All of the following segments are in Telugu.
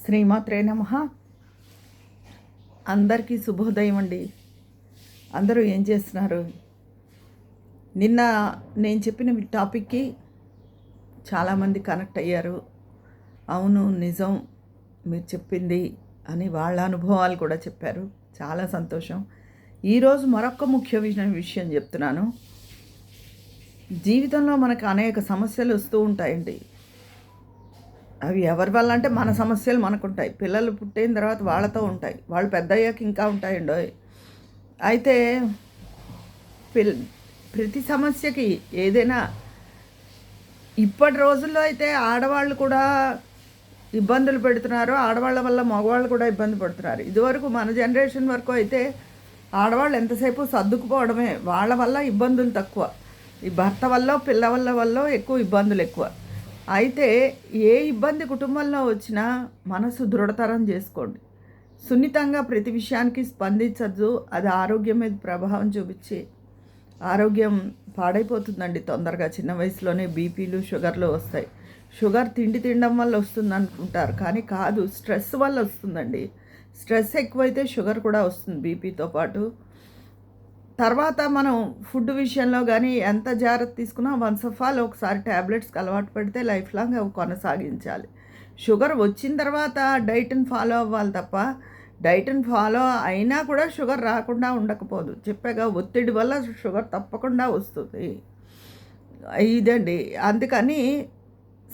శ్రీమాత్రే నమః. అందరికీ శుభోదయం అండి. అందరూ ఏం చేస్తున్నారు? నిన్న నేను చెప్పిన టాపిక్కి చాలామంది కనెక్ట్ అయ్యారు. అవును, నిజం మీరు చెప్పింది అని వాళ్ళ అనుభవాలు కూడా చెప్పారు. చాలా సంతోషం. ఈరోజు మరొక ముఖ్యమైన విషయం చెప్తున్నాను. జీవితంలో మనకు అనేక సమస్యలు వస్తూ ఉంటాయండి. అవి ఎవరి వల్ల అంటే మన సమస్యలు మనకుంటాయి. పిల్లలు పుట్టిన తర్వాత వాళ్ళతో ఉంటాయి, వాళ్ళు పెద్ద అయ్యాక ఇంకా ఉంటాయండి. అయితే ప్రతి సమస్యకి ఏదైనా ఇప్పటి రోజుల్లో అయితే ఆడవాళ్ళు కూడా ఇబ్బందులు పెడుతున్నారు. ఆడవాళ్ళ వల్ల మగవాళ్ళు కూడా ఇబ్బంది పడుతున్నారు. ఇదివరకు మన జనరేషన్ వరకు అయితే ఆడవాళ్ళు ఎంతసేపు సర్దుకుపోవడమే, వాళ్ళ వల్ల ఇబ్బందులు తక్కువ. ఈ భర్త వల్ల పిల్ల వల్ల ఎక్కువ ఇబ్బందులు ఎక్కువ. అయితే ఏ ఇబ్బంది కుటుంబంలో వచ్చినా మనసు దృఢతరం చేసుకోండి. సున్నితంగా ప్రతి విషయానికి స్పందించద్దు. అది ఆరోగ్యం మీద ప్రభావం చూపించి ఆరోగ్యం పాడైపోతుందండి తొందరగా. చిన్న వయసులోనే బీపీలు షుగర్లు వస్తాయి. షుగర్ తిండి తినడం వల్ల వస్తుంది అనుకుంటారు, కానీ కాదు, స్ట్రెస్ వల్ల వస్తుందండి. స్ట్రెస్ ఎక్కువైతే షుగర్ కూడా వస్తుంది బీపీతో పాటు. తర్వాత మనం ఫుడ్ విషయంలో కానీ ఎంత జాగ్రత్త తీసుకున్నా వన్స్ ఆఫ్ ఆల్ ఒకసారి ట్యాబ్లెట్స్కి అలవాటు పడితే లైఫ్ లాంగ్ అవి కొనసాగించాలి. షుగర్ వచ్చిన తర్వాత డైట్ని ఫాలో అవ్వాలి తప్ప, డైట్ని ఫాలో అయినా కూడా షుగర్ రాకుండా ఉండకపోదు. చెప్పాగా, ఒత్తిడి వల్ల షుగర్ తప్పకుండా వస్తుంది. ఇదండి. అందుకని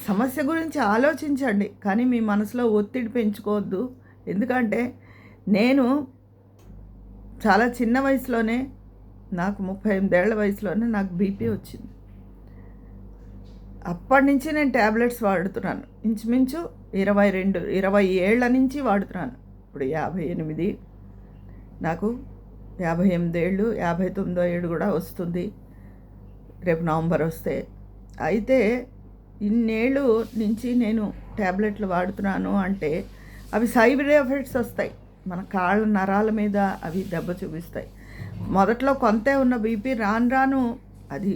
సమస్య గురించి ఆలోచించండి, కానీ మీ మనసులో ఒత్తిడి పెంచుకోవద్దు. ఎందుకంటే నేను చాలా చిన్న వయసులోనే, నాకు 38 ఏళ్ల వయసులోనే నాకు బీపీ వచ్చింది. అప్పటి నుంచి నేను ట్యాబ్లెట్స్ వాడుతున్నాను. ఇంచుమించు 20 ఏళ్ల నుంచి వాడుతున్నాను. ఇప్పుడు 58, నాకు 58 ఏళ్ళు, 59వ ఏడు కూడా వస్తుంది రేపు నవంబర్ వస్తే. అయితే ఇన్నేళ్ళు నుంచి నేను ట్యాబ్లెట్లు వాడుతున్నాను అంటే అవి సైడ్ ఎఫెక్ట్స్ వస్తాయి. మన కాళ్ళ నరాల మీద అవి దెబ్బ చూపిస్తాయి. మొదట్లో కొంతే ఉన్న బీపీ రాను అది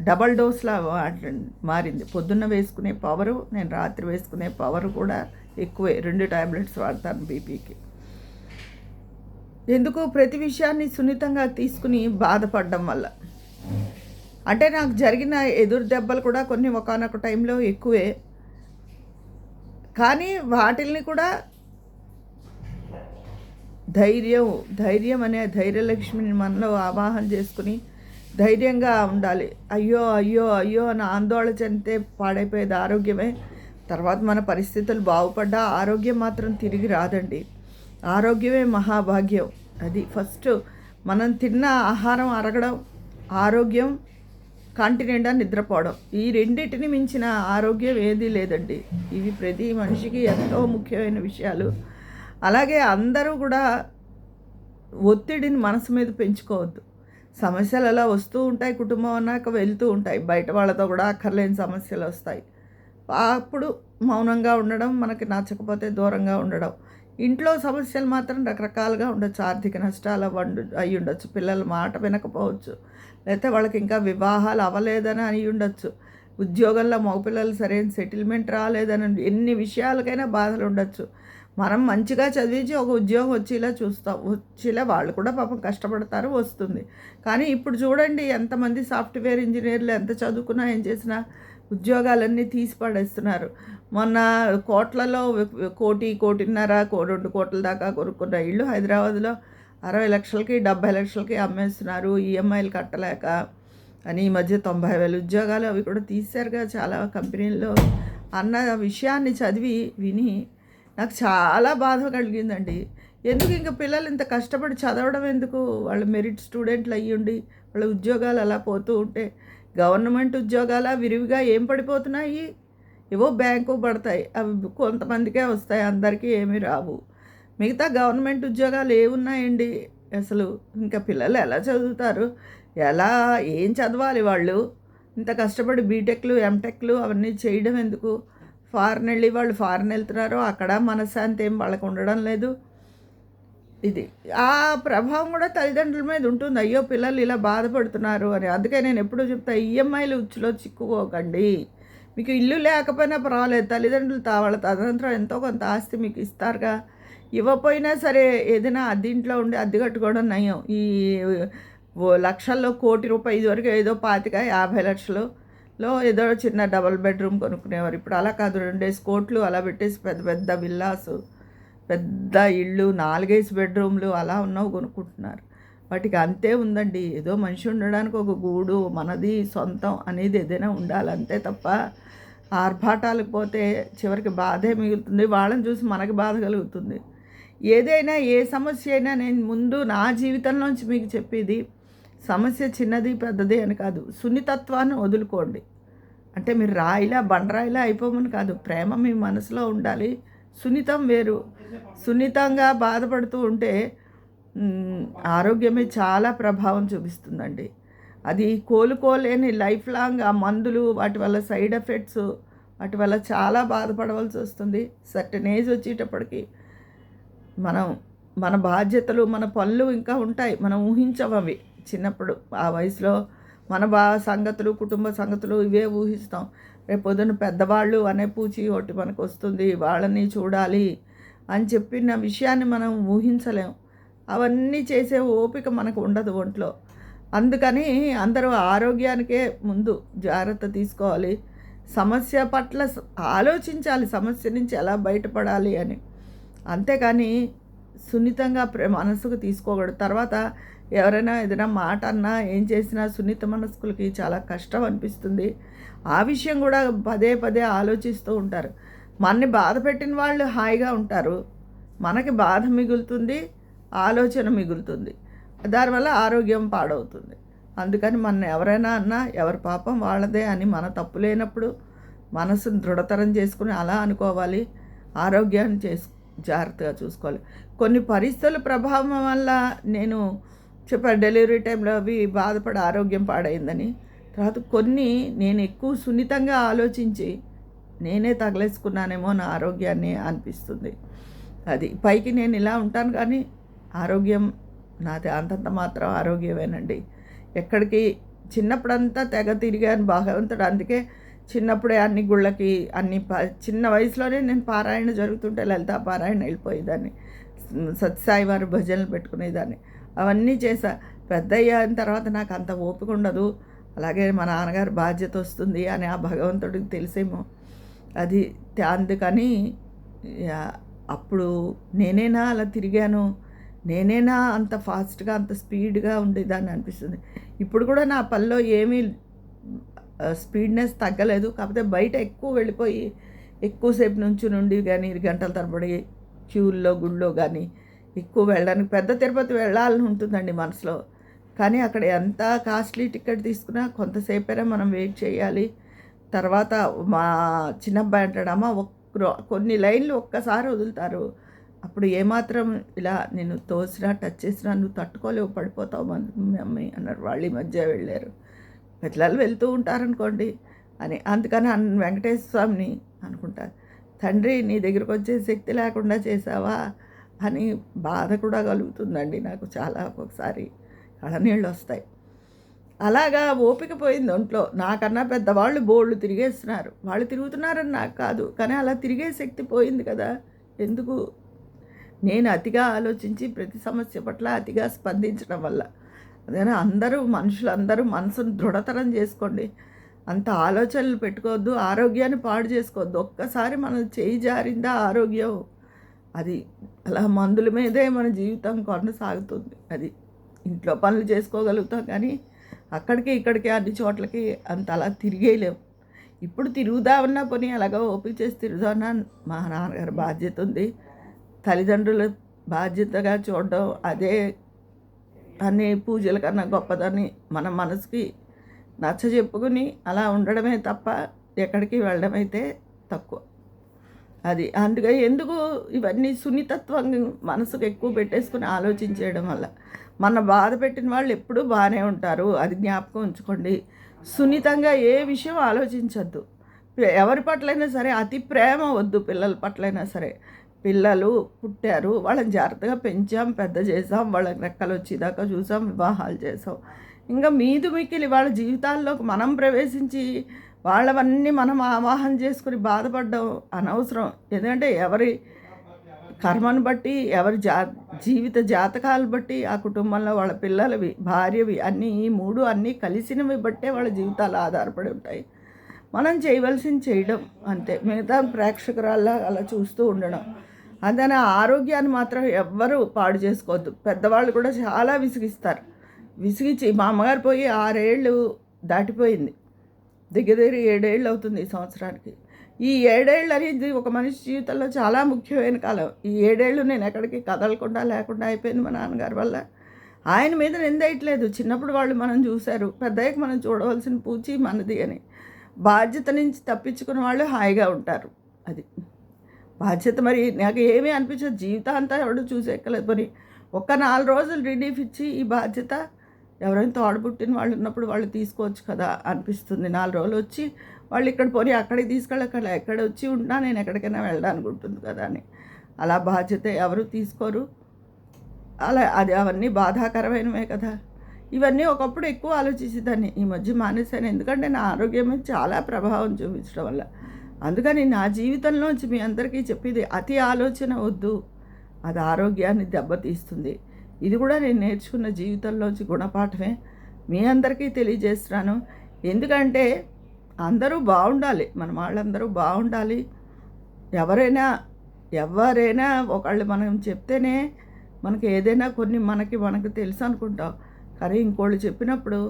డబల్ డోస్లా మారింది. పొద్దున్న వేసుకునే పవరు, నేను రాత్రి వేసుకునే పవరు కూడా ఎక్కువే. 2 ట్యాబ్లెట్స్ వాడతాను బీపీకి. ఎందుకు? ప్రతి విషయాన్ని సున్నితంగా తీసుకుని బాధపడడం వల్ల. అంటే నాకు జరిగిన ఎదురు దెబ్బలు కూడా కొన్ని ఒకానొక టైంలో ఎక్కువే, కానీ వాటిల్ని కూడా ధైర్యం అనే ధైర్యలక్ష్మిని మనలో ఆవాహన చేసుకుని ధైర్యంగా ఉండాలి. అయ్యో అయ్యో అయ్యో అని ఆందోళన చెందితే పాడైపోయేది ఆరోగ్యమే. తర్వాత మన పరిస్థితులు బాగుపడ్డా ఆరోగ్యం మాత్రం తిరిగి రాదండి. ఆరోగ్యమే మహాభాగ్యం. అది ఫస్ట్. మనం తిన్న ఆహారం అరగడం, ఆరోగ్యం, కంటి నిండా నిద్రపోవడం, ఈ రెండింటిని మించిన ఆరోగ్యం ఏదీ లేదండి. ఇవి ప్రతి మనిషికి ఎంతో ముఖ్యమైన విషయాలు. అలాగే అందరూ కూడా ఒత్తిడిని మనసు మీద పెంచుకోవద్దు. సమస్యలు అలా వస్తూ ఉంటాయి, కుటుంబం అన్నాక వెళ్తూ ఉంటాయి. బయట వాళ్ళతో కూడా అక్కర్లేని సమస్యలు వస్తాయి. అప్పుడు మౌనంగా ఉండడం, మనకి నచ్చకపోతే దూరంగా ఉండడం. ఇంట్లో సమస్యలు మాత్రం రకరకాలుగా ఉండొచ్చు. ఆర్థిక నష్టాలు అయి ఉండొచ్చు, పిల్లల మాట వినకపోవచ్చు, లేకపోతే వాళ్ళకి ఇంకా వివాహాలు అవ్వలేదని అని ఉండొచ్చు, ఉద్యోగంలో మగపిల్లలు సరైన సెటిల్మెంట్ రాలేదని, ఎన్ని విషయాలకైనా బాధలు ఉండొచ్చు. మనం మంచిగా చదివించి ఒక ఉద్యోగం వచ్చేలా వాళ్ళు కూడా పాపం కష్టపడతారు, వస్తుంది. కానీ ఇప్పుడు చూడండి, ఎంతమంది సాఫ్ట్వేర్ ఇంజనీర్లు ఎంత చదువుకున్నా ఏం చేసినా ఉద్యోగాలన్నీ తీసి పడేస్తున్నారు. మొన్న కోట్లలో 1.5 కోటి 2 కోట్ల దాకా కొనుక్కున్న ఇళ్ళు హైదరాబాద్లో 60 లక్షలకి 70 లక్షలకి అమ్మేస్తున్నారు, ఈఎంఐలు కట్టలేక అని. ఈ మధ్య 90,000 ఉద్యోగాలు అవి కూడా తీశారుగా చాలా కంపెనీల్లో అన్న విషయాన్ని చదివి విని నాకు చాలా బాధ కలిగిందండి. ఎందుకు ఇంకా పిల్లలు ఇంత కష్టపడి చదవడం ఎందుకు? వాళ్ళు మెరిట్ స్టూడెంట్లు అయ్యుండి వాళ్ళ ఉద్యోగాలు అలా పోతూ ఉంటే, గవర్నమెంట్ ఉద్యోగాల విరివిగా ఏం పడిపోతున్నాయి? ఏవో బ్యాంకు పడతాయి, అవి కొంతమందికే వస్తాయి, అందరికీ ఏమీ రావు. మిగతా గవర్నమెంట్ ఉద్యోగాలు ఏమున్నాయండి అసలు? ఇంకా పిల్లలు ఎలా చదువుతారు? ఏం చదవాలి వాళ్ళు? ఇంత కష్టపడి బీటెక్లు ఎంటెక్లు అవన్నీ చేయడం ఎందుకు? వాళ్ళు ఫారెన్ వెళ్తున్నారు, అక్కడ మనశ్శాంతి ఏం వాళ్ళకు ఉండడం లేదు. ఇది ఆ ప్రభావం కూడా తల్లిదండ్రుల మీద ఉంటుంది. అయ్యో పిల్లలు ఇలా బాధపడుతున్నారు అని. అందుకే నేను ఎప్పుడూ చెప్తా, ఈఎంఐలు ఉచ్చులో చిక్కుకోకండి. మీకు ఇల్లు లేకపోయినా పర్వాలేదు, తల్లిదండ్రులు వాళ్ళ తదనంతరం ఎంతో కొంత ఆస్తి మీకు ఇస్తారుగా. ఇవ్వకపోయినా సరే ఏదైనా అద్దెంట్లో ఉండి అద్దె కట్టుకోవడం నయం. ఈ లక్షల్లో ₹1,00,00,000 ఇదివరకు ఏదో 25-50 లక్షలలో ఏదో చిన్న డబుల్ బెడ్రూమ్ కొనుక్కునేవారు. ఇప్పుడు అలా కాదు, 2-3 కోట్లు అలా పెట్టేసి పెద్ద పెద్ద విల్లాసు, పెద్ద ఇళ్ళు, 4-5 బెడ్రూమ్లు అలా ఉన్నవి కొనుక్కుంటున్నారు. వాటికి అంతే ఉందండి. ఏదో మనిషి ఉండడానికి ఒక గూడు, మనది సొంతం అనేది ఏదైనా ఉండాలి అంతే తప్ప ఆర్భాటాలకు పోతే చివరికి బాధే మిగులుతుంది. వాళ్ళని చూసి మనకి బాధ కలుగుతుంది. ఏదైనా ఏ సమస్య అయినా నేను ముందు నా జీవితంలోంచి మీకు చెప్పేది, సమస్య చిన్నది పెద్దది అని కాదు, సున్నితత్వాన్ని వదులుకోండి. అంటే మీరు రాయిలా బండరాయిలా అయిపోమని కాదు, ప్రేమ మీ మనసులో ఉండాలి. సున్నితం వేరు. సున్నితంగా బాధపడుతూ ఉంటే ఆరోగ్యమే చాలా ప్రభావం చూపిస్తుందండి. అది కోలుకోలేని లైఫ్ లాంగ్ ఆ మందులు, వాటి వల్ల సైడ్ ఎఫెక్ట్స్, వాటి వల్ల చాలా బాధపడవలసి వస్తుంది. సర్టెన్ ఏజ్ వచ్చేటప్పటికి మన బాధ్యతలు, మన పనులు ఇంకా ఉంటాయి. మనం ఊహించవవి చిన్నప్పుడు. ఆ వయసులో మన సంగతులు, కుటుంబ సంగతులు ఇవే ఊహిస్తాం. రేపు పొద్దున్న పెద్దవాళ్ళు అనే పూచి ఒకటి మనకు వస్తుంది, వాళ్ళని చూడాలి అని చెప్పిన విషయాన్ని మనం ఊహించలేం. అవన్నీ చేసే ఓపిక మనకు ఉండదు ఒంట్లో. అందుకని అందరూ ఆరోగ్యానికే ముందు జాగ్రత్త తీసుకోవాలి. సమస్య పట్ల ఆలోచించాలి, సమస్య నుంచి ఎలా బయటపడాలి అని. అంతేకాని సున్నితంగా మనసుకు తీసుకోకూడదు. తర్వాత ఎవరైనా ఏదైనా మాట అన్నా, ఏం చేసినా సున్నిత మనస్కులకి చాలా కష్టం అనిపిస్తుంది. ఆ విషయం కూడా పదే పదే ఆలోచిస్తూ ఉంటారు. మనని బాధ పెట్టిన వాళ్ళు హాయిగా ఉంటారు, మనకి బాధ మిగులుతుంది, ఆలోచన మిగులుతుంది. దానివల్ల ఆరోగ్యం పాడవుతుంది. అందుకని మన ఎవరైనా అన్నా ఎవరి పాపం వాళ్ళదే అని, మన తప్పు లేనప్పుడు మనసును దృఢతరం చేసుకుని అలా అనుకోవాలి. ఆరోగ్యాన్ని జాగ్రత్తగా చూసుకోవాలి. కొన్ని పరిస్థితుల ప్రభావం వల్ల నేను చెప్పాను, డెలివరీ టైంలో అవి బాధపడి ఆరోగ్యం పాడైందని. తర్వాత కొన్ని నేను ఎక్కువ సున్నితంగా ఆలోచించి నేనే తగలేసుకున్నానేమో నా ఆరోగ్యాన్ని అనిపిస్తుంది. అది పైకి నేను ఇలా ఉంటాను కానీ ఆరోగ్యం నాది అంతంత మాత్రం ఆరోగ్యమేనండి. ఎక్కడికి చిన్నప్పుడంతా తెగ తిరిగాను భగవంతుడు. అందుకే చిన్నప్పుడే అన్ని గుళ్ళకి, చిన్న వయసులోనే నేను పారాయణ జరుగుతుంటే లలితా పారాయణ వెళ్ళిపోయేదాన్ని, సత్యసాయి వారి భజనలు పెట్టుకునేదాన్ని, అవన్నీ చేశా. పెద్ద అయిన తర్వాత నాకు అంత ఓపిక ఉండదు. అలాగే మా నాన్నగారి బాధ్యత వస్తుంది అని ఆ భగవంతుడికి తెలిసేమో. అది అందుకని అప్పుడు నేనేనా అలా తిరిగాను, నేనేనా అంత ఫాస్ట్గా అంత స్పీడ్గా ఉండేదాన్ని అనిపిస్తుంది. ఇప్పుడు కూడా నా పనిలో ఏమీ స్పీడ్నెస్ తగ్గలేదు. కాకపోతే బయట ఎక్కువ వెళ్ళిపోయి ఎక్కువసేపు నుండి కానీ గంటల తరబడి క్యూల్లో గుళ్ళో కానీ ఎక్కువ వెళ్ళడానికి, పెద్ద తిరుపతి వెళ్ళాలని ఉంటుందండి మనసులో. కానీ అక్కడ ఎంత కాస్ట్లీ టికెట్ తీసుకున్నా కొంతసేపైనా మనం వెయిట్ చేయాలి. తర్వాత మా చిన్నబ్బాయి అంటాడు, అమ్మ కొన్ని లైన్లు ఒక్కసారి వదులుతారు, అప్పుడు ఏమాత్రం ఇలా నేను తోసినా టచ్ చేసినా నువ్వు తట్టుకోలేవు, పడిపోతావు మమ్మీ అన్నారు. వాళ్ళు ఈ మధ్య వెళ్ళారు. పిల్లలు వెళ్తూ ఉంటారనుకోండి అని. అందుకని వెంకటేశ్వర స్వామిని అనుకుంటారు, తండ్రి నీ దగ్గరకు వచ్చే శక్తి లేకుండా చేసావా అని బాధ కూడా కలుగుతుందండి నాకు. చాలా ఒక్కొక్కసారి కళ్ళనీళ్ళు వస్తాయి. అలాగా ఓపిక పోయింది ఒంట్లో. నాకన్నా పెద్దవాళ్ళు బోళ్ళు తిరిగేస్తున్నారు, వాళ్ళు తిరుగుతున్నారని నాకు కాదు, కానీ అలా తిరిగే శక్తి పోయింది కదా. ఎందుకు? నేను అతిగా ఆలోచించి ప్రతి సమస్య పట్ల అతిగా స్పందించడం వల్ల. అదేనా మనుషులందరూ మనసును దృఢతరం చేసుకోండి. అంత ఆలోచనలు పెట్టుకోవద్దు, ఆరోగ్యాన్ని పాడు చేసుకోవద్దు. ఒక్కసారి మనం చేయి జారిందా ఆరోగ్యం, అది అలా మందుల మీదే మన జీవితం కొనసాగుతుంది. అది ఇంట్లో పనులు చేసుకోగలుగుతాం కానీ అక్కడికి ఇక్కడికి అన్ని చోట్లకి అంత అలా తిరిగేయలేము. ఇప్పుడు తిరుగుదామన్నా పోనీ అలాగా ఓపిక చేసి తిరుగుదామన్నా మా నాన్నగారి బాధ్యత ఉంది. తల్లిదండ్రుల బాధ్యతగా చూడడం అదే అన్ని పూజల కన్నా గొప్పదని మన మనసుకి నచ్చ చెప్పుకుని అలా ఉండడమే తప్ప ఎక్కడికి వెళ్ళడం అయితే తక్కువ. అది అందుకే ఎందుకు ఇవన్నీ సున్నితత్వం మనసుకు ఎక్కువ పెట్టేసుకుని ఆలోచించేయడం వల్ల మన బాధ పెట్టిన వాళ్ళు ఎప్పుడూ బాగానే ఉంటారు. అది జ్ఞాపకం ఉంచుకోండి. సున్నితంగా ఏ విషయం ఆలోచించద్దు. ఎవరి పట్లైనా సరే అతి ప్రేమ వద్దు. పిల్లల పట్లైనా సరే, పిల్లలు పుట్టారు, వాళ్ళని జాగ్రత్తగా పెంచాం, పెద్ద చేసాం, వాళ్ళకి రెక్కలు వచ్చేదాకా చూసాం, వివాహాలు చేసాం. ఇంకా మీదు మిక్కిలి వాళ్ళ జీవితాల్లోకి మనం ప్రవేశించి వాళ్ళవన్నీ మనం ఆవాహన చేసుకుని బాధపడడం అనవసరం. ఎందుకంటే ఎవరి కర్మను బట్టి, ఎవరి జీవిత జాతకాలు బట్టి, ఆ కుటుంబంలో వాళ్ళ పిల్లలవి, భార్యవి అన్నీ ఈ 3 అన్నీ కలిసినవి బట్టే వాళ్ళ జీవితాలు ఆధారపడి ఉంటాయి. మనం చేయవలసింది చేయడం అంతే. మిగతా ప్రేక్షకురాల్లా అలా చూస్తూ ఉండడం. అందుకని ఆరోగ్యాన్ని మాత్రం ఎవ్వరూ పాడు చేసుకోవద్దు. పెద్దవాళ్ళు కూడా చాలా విసిగిస్తారు. విసిగించి మా అమ్మగారు పోయి 6 ఏళ్ళు దాటిపోయింది. దగ్గర 7 ఏళ్ళు అవుతుంది ఈ సంవత్సరానికి. ఈ 7 ఏళ్ళు అనేది ఒక మనిషి జీవితంలో చాలా ముఖ్యమైన కాలం. ఈ 7 ఏళ్ళు నేను ఎక్కడికి కదలకుండా లేకుండా అయిపోయింది మా నాన్నగారి వల్ల. ఆయన మీద నిందేయట్లేదు. చిన్నప్పుడు వాళ్ళు మనం చూశారు, పెద్దయ్యాక మనం చూడవలసిన పూచి మనది అని. బాధ్యత నుంచి తప్పించుకున్న వాళ్ళు హాయిగా ఉంటారు. అది బాధ్యత. మరి నాకు ఏమీ అనిపించదు, జీవితాంతా ఎవడు చూసేక్కలేదు. మరి ఒక్క 4 రోజులు రిలీఫ్ ఇచ్చి ఈ బాధ్యత ఎవరైనా తోడబుట్టిన వాళ్ళు ఉన్నప్పుడు వాళ్ళు తీసుకోవచ్చు కదా అనిపిస్తుంది. 4 రోజులు వచ్చి వాళ్ళు ఇక్కడ పోనీ అక్కడికి తీసుకెళ్ళక్కర్లే, ఎక్కడ వచ్చి ఉన్నా నేను ఎక్కడికైనా వెళ్ళడానికి ఉంటుంది కదా అని. అలా బాధ్యత ఎవరు తీసుకోరు. అలా అది అవన్నీ బాధాకరమైనవే కదా. ఇవన్నీ ఒకప్పుడు ఎక్కువ ఆలోచించేదాన్ని, ఈ మధ్య మానేశాను. ఎందుకంటే నా ఆరోగ్యం మీద చాలా ప్రభావం చూపించడం వల్ల. అందుకని నా జీవితంలోంచి మీ అందరికీ చెప్పేది, అతి ఆలోచన వద్దు, అది ఆరోగ్యాన్ని దెబ్బతీస్తుంది. ఇది కూడా నేను నేర్చుకున్న జీవితంలోంచి గుణపాఠమే మీ అందరికీ తెలియజేస్తున్నాను. ఎందుకంటే అందరూ బాగుండాలి, మన వాళ్ళందరూ బాగుండాలి. ఎవరైనా ఒకళ్ళు మనం చెప్తేనే మనకి ఏదైనా కొన్ని మనకు తెలుసు అనుకుంటాం. కానీ ఇంకోళ్ళు చెప్పినప్పుడు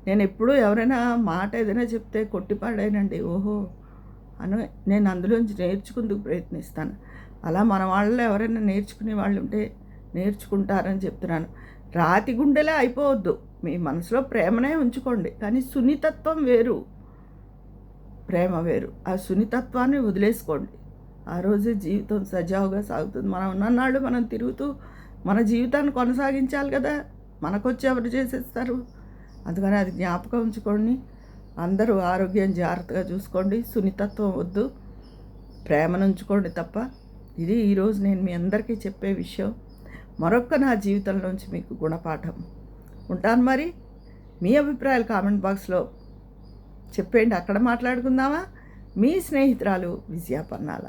నేను ఎప్పుడూ ఎవరైనా మాట ఏదైనా చెప్తే కొట్టిపాడేనండి, ఓహో అని నేను అందులోంచి నేర్చుకుందుకు ప్రయత్నిస్తాను. అలా మన వాళ్ళలో ఎవరైనా నేర్చుకునే వాళ్ళు ఉంటే నేర్చుకుంటారని చెప్తున్నాను. రాతి గుండెలే అయిపోవద్దు, మీ మనసులో ప్రేమనే ఉంచుకోండి. కానీ సున్నితత్వం వేరు, ప్రేమ వేరు. ఆ సున్నితత్వాన్ని వదిలేసుకోండి. ఆ రోజే జీవితం సజావుగా సాగుతుంది. మనం ఉన్ననాళ్ళు మనం తిరుగుతూ మన జీవితాన్ని కొనసాగించాలి కదా, మనకొచ్చి ఎవరు చేసేస్తారు. అందుకని అది జ్ఞాపకం ఉంచుకోండి. అందరూ ఆరోగ్యం జాగ్రత్తగా చూసుకోండి. సున్నితత్వం వద్దు, ప్రేమను ఉంచుకోండి తప్ప. ఇది ఈరోజు నేను మీ అందరికీ చెప్పే విషయం. మరొక్క నా జీవితంలోంచి మీకు గుణపాఠం. ఉంటాను మరి. మీ అభిప్రాయాలు కామెంట్ బాక్స్లో చెప్పండి, అక్కడ మాట్లాడుకుందామా. మీ స్నేహితురాలు విజయ పన్నాల.